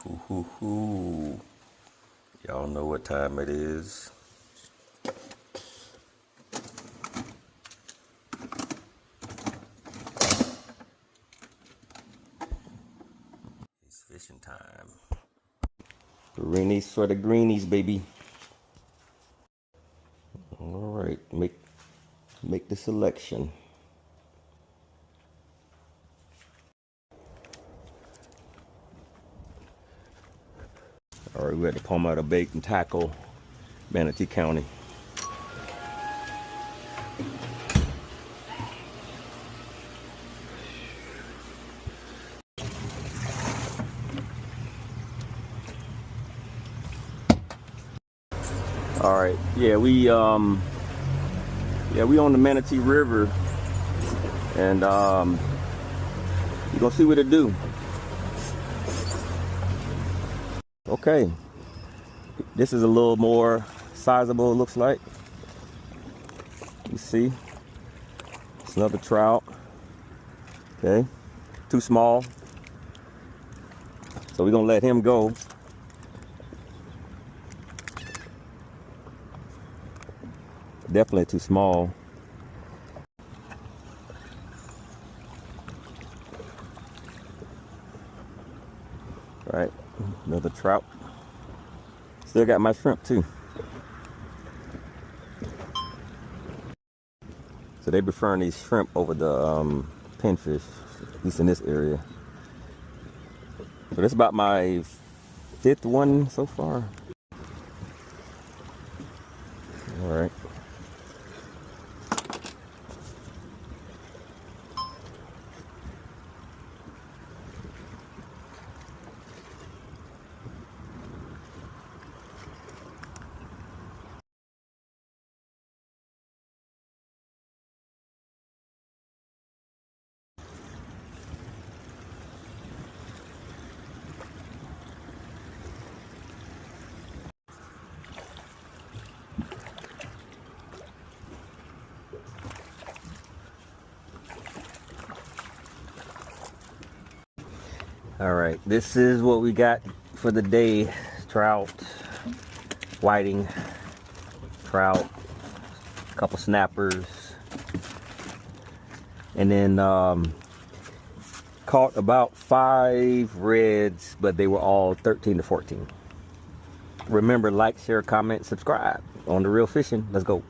Hoo hoo hoo. Y'all know what time it is. It's fishing time. Greenies for the greenies, baby. All right, make the selection. All right, we're at the Palmetto Bait and Tackle, Manatee County. All right, we on the Manatee River, and you're gonna see what it do. Okay, this is a little more sizable, it looks like. You see, it's another trout. Okay, too small, so we're gonna let him go. Definitely too small. All right, another trout. Still got my shrimp too. So they preferring these shrimp over the pinfish, at least in this area. But it's about my 5th one so far. All right. All right, this is what we got for the day. Trout, whiting, trout, a couple snappers, and then caught about 5 reds, but they were all 13 to 14. Remember, like, share, comment, subscribe on The Real Fishing. Let's go.